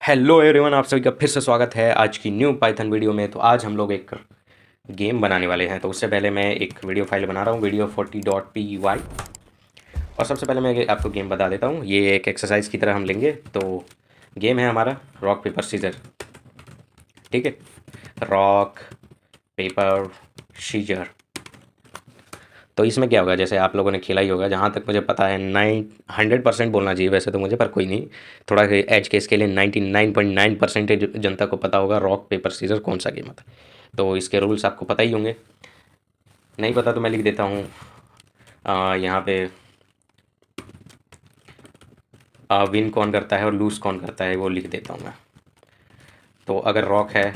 Hello everyone, आप सभी का फिर से स्वागत है आज की न्यू पाइथन वीडियो में। तो आज हम लोग एक गेम बनाने वाले हैं। तो उससे पहले मैं एक वीडियो फाइल बना रहा हूँ, वीडियो 40.py। और सबसे पहले मैं आपको गेम बता देता हूँ। ये एक एक्सरसाइज की तरह हम लेंगे। तो गेम है हमारा रॉक पेपर सीजर। ठीक है, रॉक पेपर सीजर। तो इसमें क्या होगा, जैसे आप लोगों ने खेला ही होगा, जहाँ तक मुझे पता है 100% बोलना चाहिए वैसे तो मुझे, पर कोई नहीं। थोड़ा एज केस के लिए 99.9% जनता को पता होगा रॉक पेपर सीजर कौन सा गेम होता है। तो इसके रूल्स आपको पता ही होंगे। नहीं पता तो मैं लिख देता हूँ यहाँ पे। विन कौन करता है और लूज़ कौन करता है वो लिख देता हूँ मैं। तो अगर रॉक है,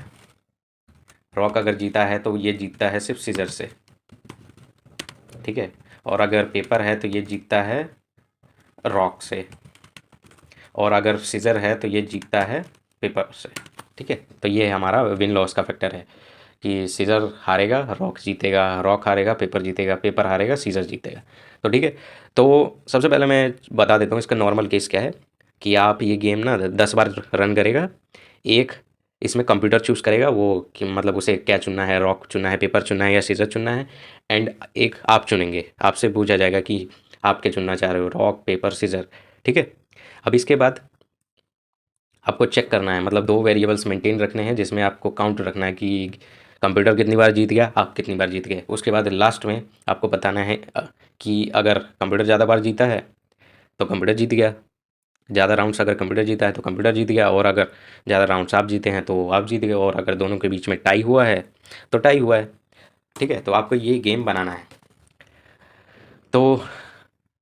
रॉक अगर जीता है तो ये जीतता है सिर्फ सीजर से। ठीक है। और अगर पेपर है तो ये जीतता है रॉक से। और अगर सीज़र है तो ये जीतता है पेपर से। ठीक है। तो ये हमारा विन लॉस का फैक्टर है कि सीज़र हारेगा रॉक जीतेगा, रॉक हारेगा पेपर जीतेगा, पेपर हारेगा सीज़र जीतेगा। तो ठीक है। तो सबसे पहले मैं बता देता हूँ इसका नॉर्मल केस क्या है। कि आप ये गेम ना 10 बार रन करेगा। एक इसमें कंप्यूटर चूज़ करेगा वो कि मतलब उसे क्या चुनना है, रॉक चुनना है, पेपर चुनना है या सीज़र चुनना है। एंड एक आप चुनेंगे, आपसे पूछा जाएगा कि आप क्या चुनना चाह रहे हो, रॉक पेपर सीज़र। ठीक है। अब इसके बाद आपको चेक करना है, मतलब दो वेरिएबल्स मेंटेन रखने हैं जिसमें आपको काउंट रखना है कि कंप्यूटर कितनी बार जीत गया, आप कितनी बार जीत गए। उसके बाद लास्ट में आपको बताना है कि अगर कंप्यूटर ज़्यादा बार जीता है तो कंप्यूटर जीत गया, ज़्यादा राउंड्स अगर कंप्यूटर जीता है तो कंप्यूटर जीत गया, और अगर ज़्यादा राउंड्स आप जीते हैं तो आप जीत गए, और अगर दोनों के बीच में टाई हुआ है तो टाई हुआ है। ठीक है। तो आपको ये गेम बनाना है। तो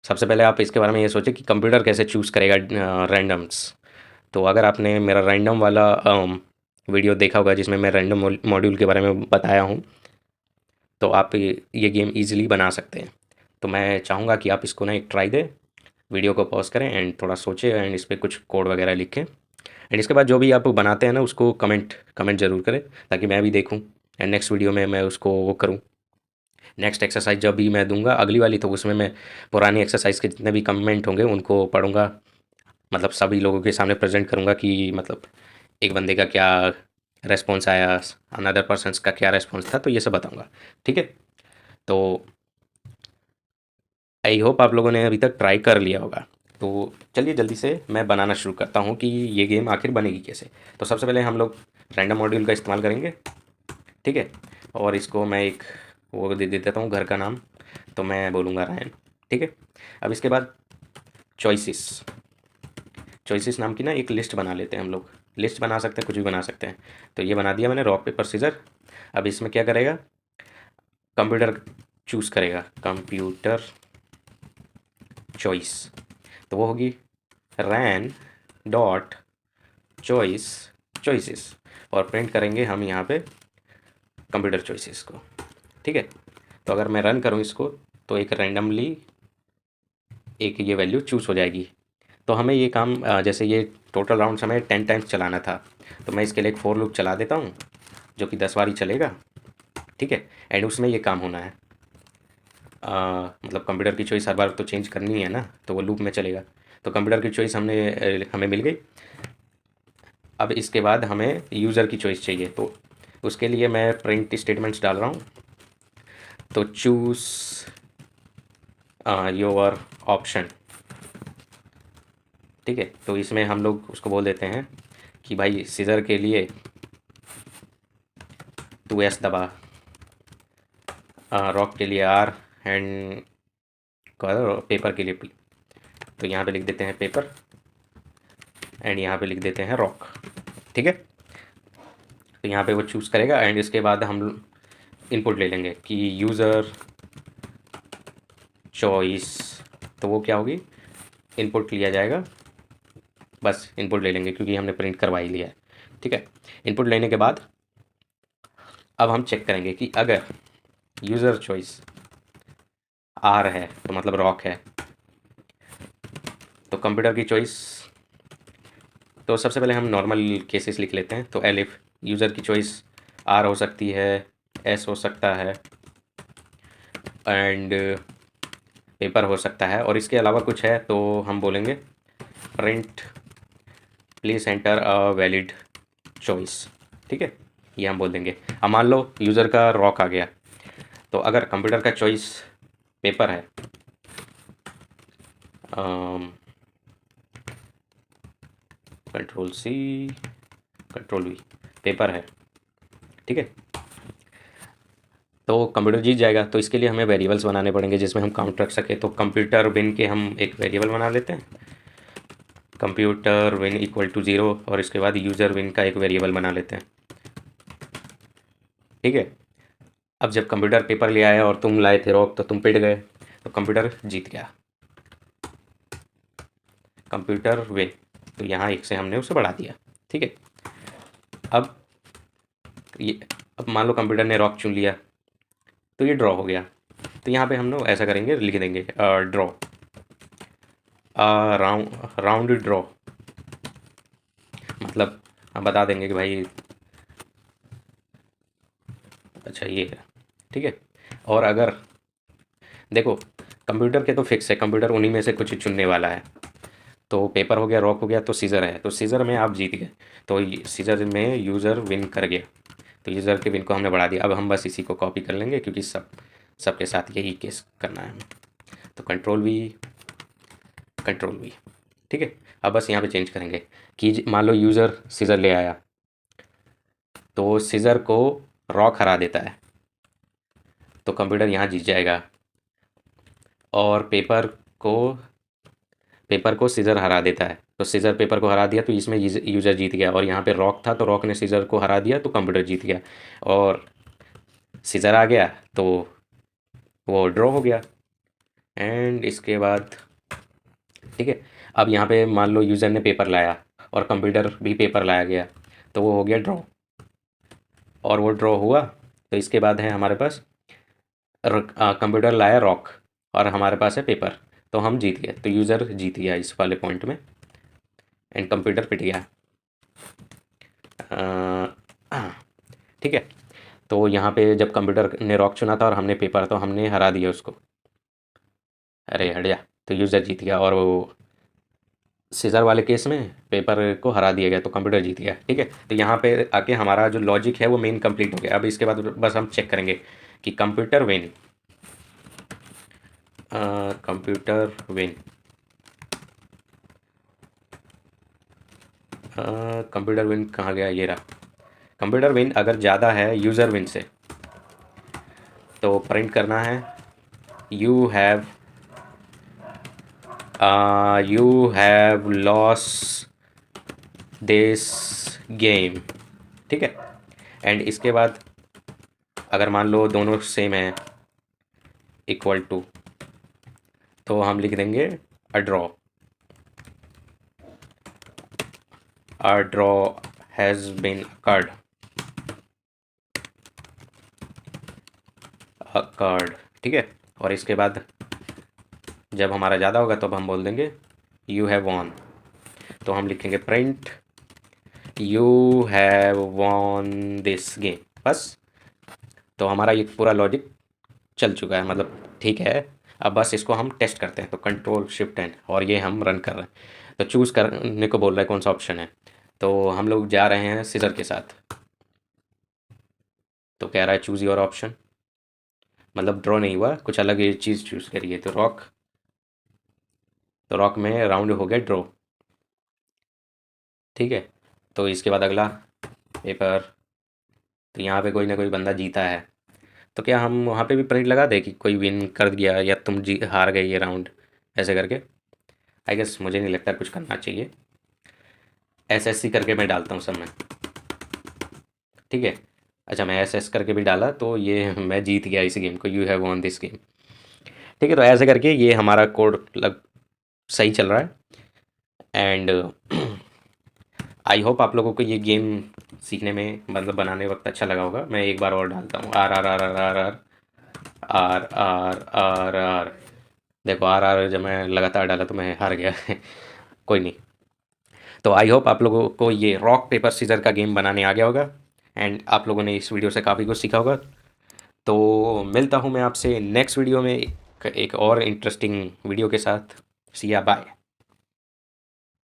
सबसे पहले आप इसके बारे में ये सोचें कि कंप्यूटर कैसे चूज़ करेगा रैंडम्स। तो अगर आपने मेरा रैंडम वाला वीडियो देखा होगा जिसमें मैं रैंडम मॉड्यूल के बारे में बताया हूँ, तो आप ये गेम इजीली बना सकते हैं। तो मैं चाहूँगा कि आप इसको ना एक ट्राई दें, वीडियो को पॉज करें एंड थोड़ा सोचें एंड इस पे कुछ कोड वगैरह लिखें। एंड इसके बाद जो भी आप बनाते हैं ना उसको कमेंट कमेंट ज़रूर करें ताकि मैं भी देखूँ एंड नेक्स्ट वीडियो में मैं उसको वो करूँ। नेक्स्ट एक्सरसाइज जब भी मैं दूंगा अगली वाली, तो उसमें मैं पुरानी एक्सरसाइज के जितने भी कमेंट होंगे उनको पढ़ूंगा, मतलब सभी लोगों के सामने प्रेजेंट करूंगा कि मतलब एक बंदे का क्या रेस्पॉन्स आया, अनदर पर्सन्स का क्या रेस्पॉन्स था, तो ये सब बताऊंगा। ठीक है। तो आई होप आप लोगों ने अभी तक ट्राई कर लिया होगा। तो चलिए जल्दी से मैं बनाना शुरू करता हूँ कि ये गेम आखिर बनेगी कैसे। तो सबसे पहले हम लोग रैंडम मॉड्यूल का इस्तेमाल करेंगे। ठीक है। और इसको मैं एक वो दे देता हूँ घर का नाम। तो मैं बोलूँगा रैन। ठीक है। अब इसके बाद चॉइसेस, चॉइसेस नाम की ना एक लिस्ट बना लेते हैं हम लोग। लिस्ट बना सकते हैं, कुछ भी बना सकते हैं। तो ये बना दिया मैंने, रॉक पेपर सीजर। अब इसमें क्या करेगा, कंप्यूटर चूज़ करेगा, कंप्यूटर चॉइस। तो वो होगी रैन डॉट चॉइस चॉइसेस। और प्रिंट करेंगे हम यहाँ पे कंप्यूटर चॉइसेस को। ठीक है। तो अगर मैं रन करूँ इसको तो एक रैंडमली एक ये वैल्यू चूज़ हो जाएगी। तो हमें ये काम जैसे ये टोटल राउंड्स हमें 10 टाइम्स चलाना था। तो मैं इसके लिए एक फोर लूप चला देता हूँ जो कि 10 बार ही चलेगा। ठीक है। एंड उसमें ये काम होना है, मतलब कंप्यूटर की चॉइस हर बार तो चेंज करनी है ना, तो वो लूप में चलेगा। तो कंप्यूटर की चॉइस हमें मिल गई। अब इसके बाद हमें यूज़र की चॉइस चाहिए, तो उसके लिए मैं प्रिंट स्टेटमेंट्स डाल रहा हूँ। तो चूज़ योर ऑप्शन। ठीक है। तो इसमें हम लोग उसको बोल देते हैं कि भाई सीज़र के लिए 2S दबा, रॉक के लिए आर, एंड पेपर के लिए पी। तो यहाँ पे लिख देते हैं पेपर एंड यहाँ पे लिख देते हैं रॉक। ठीक है। तो यहाँ पे वो चूज़ करेगा एंड इसके बाद हम इनपुट ले लेंगे कि यूज़र चॉइस। तो वो क्या होगी, इनपुट लिया जाएगा, बस इनपुट ले लेंगे क्योंकि हमने प्रिंट करवा ही लिया है। ठीक है। इनपुट लेने के बाद अब हम चेक करेंगे कि अगर यूज़र चॉइस आर है तो मतलब रॉक है। तो कंप्यूटर की चॉइस, तो सबसे पहले हम नॉर्मल केसेस लिख लेते हैं। तो एलिफ यूज़र की चॉइस आर हो सकती है, एस हो सकता है, एंड पेपर हो सकता है, और इसके अलावा कुछ है तो हम बोलेंगे print please enter a valid choice. ठीक है, ये हम बोल देंगे। अब मान लो यूज़र का रॉक आ गया, तो अगर कंप्यूटर का चॉइस पेपर है, control C control V, paper है, ठीक है, तो कंप्यूटर जीत जाएगा। तो इसके लिए हमें वेरिएबल्स बनाने पड़ेंगे जिसमें हम काउंट रख सके। तो कंप्यूटर विन के हम एक वेरिएबल बना लेते हैं, कंप्यूटर विन इक्वल टू 0, और इसके बाद यूज़र विन का एक वेरिएबल बना लेते हैं। ठीक है, अब जब कंप्यूटर पेपर ले आया और तुम लाए थे रॉक, तो तुम पिट गए, तो कंप्यूटर जीत गया, कंप्यूटर विन। तो यहाँ एक से हमने उसे बढ़ा दिया। ठीक है, अब ये, अब मान लो कंप्यूटर ने रॉक चुन लिया, तो ये ड्रॉ हो गया। तो यहाँ पे हम लोग ऐसा करेंगे, लिख देंगे ड्रॉ, राउंड ड्रॉ, मतलब हम बता देंगे कि भाई अच्छा ये है। ठीक है, और अगर देखो कंप्यूटर के तो फिक्स है, कंप्यूटर उन्हीं में से कुछ चुनने वाला है। तो पेपर हो गया, रॉक हो गया, तो सीज़र है, तो सीज़र में आप जीत गए, तो सीज़र में यूज़र विन कर गया, तो यूज़र के विन को हमने बढ़ा दिया। अब हम बस इसी को कॉपी कर लेंगे क्योंकि सबके साथ यही केस करना है हमें। तो कंट्रोल वी। ठीक है, अब बस यहाँ पे चेंज करेंगे कि मान लो यूज़र सीज़र ले आया, तो सीज़र को रॉक हरा देता है, तो कंप्यूटर यहाँ जीत जाएगा, और पेपर को सीज़र हरा देता है, तो सीज़र पेपर को हरा दिया, तो इसमें यूज़र जीत गया। और यहाँ पे रॉक था, तो रॉक ने सीज़र को हरा दिया, तो कंप्यूटर जीत गया, और सीज़र आ गया तो वो ड्रॉ हो गया। एंड इसके बाद ठीक है, अब यहाँ पे मान लो यूज़र ने पेपर लाया और कंप्यूटर भी पेपर लाया गया, तो वो हो गया ड्रॉ, और वो ड्रॉ हुआ। तो इसके बाद है हमारे पास कंप्यूटर लाया रॉक और हमारे पास है पेपर, तो हम जीत गए, तो यूज़र जीत गया इस वाले पॉइंट में, एंड कंप्यूटर पिट गया। ठीक है, तो यहाँ पे जब कंप्यूटर ने रॉक चुना था और हमने पेपर, तो हमने हरा दिया उसको, अरे हट जा, तो यूज़र जीत गया, और वो सीज़र वाले केस में पेपर को हरा दिया गया, तो कंप्यूटर जीत गया। ठीक है, तो यहाँ पे आके हमारा जो लॉजिक है वो मेन कंप्लीट हो गया। अब इसके बाद बस हम चेक करेंगे कि computer win, computer win, computer win कहाँ गया, ये रहा। कंप्यूटर विन अगर ज़्यादा है यूज़र विन से, तो प्रिंट करना है you have loss this game. ठीक है, एंड इसके बाद अगर मान लो दोनों सेम है, इक्वल टू, तो हम लिख देंगे a draw has been occurred. ठीक है, और इसके बाद जब हमारा ज़्यादा होगा तो अब हम बोल देंगे यू हैव वॉन, तो हम लिखेंगे print you have von this game, बस। तो हमारा ये पूरा लॉजिक चल चुका है, मतलब ठीक है। अब बस इसको हम टेस्ट करते हैं, तो कंट्रोल शिफ्ट एन, और ये हम रन कर रहे हैं। तो चूज़ करने को बोल रहा है कौन सा ऑप्शन है, तो हम लोग जा रहे हैं सीज़र के साथ, तो कह रहा है चूज़ योर ऑप्शन, मतलब ड्रॉ नहीं हुआ, कुछ अलग ये चीज़ चूज़ करिए। तो रॉक में राउंड हो गया ड्रॉ। ठीक है, तो इसके बाद अगला पेपर, तो यहाँ पे कोई ना कोई बंदा जीता है, तो क्या हम वहाँ पे भी प्रिंट लगा दें कि कोई विन कर दिया या तुम हार गए ये राउंड, ऐसे करके। आई गेस मुझे नहीं लगता कुछ करना चाहिए, SSC करके मैं डालता हूँ सब में। ठीक है, अच्छा मैं SS करके भी डाला, तो ये मैं जीत गया इस गेम को, you have von this game. ठीक है, तो ऐसे करके ये हमारा कोड लग सही चल रहा है। एंड आई होप आप लोगों को ये गेम सीखने में, मतलब बनाने वक्त अच्छा लगा होगा। मैं एक बार और डालता हूँ, R R R R R R R R R R. देखो आर आर जब मैं लगातार डाला तो मैं हार गया कोई नहीं। तो आई होप आप लोगों को ये रॉक पेपर सीजर का गेम बनाने आ गया होगा, एंड आप लोगों ने इस वीडियो से काफ़ी कुछ सीखा होगा। तो मिलता हूँ मैं आपसे नेक्स्ट वीडियो में एक और इंटरेस्टिंग वीडियो के साथ। सी या बाय।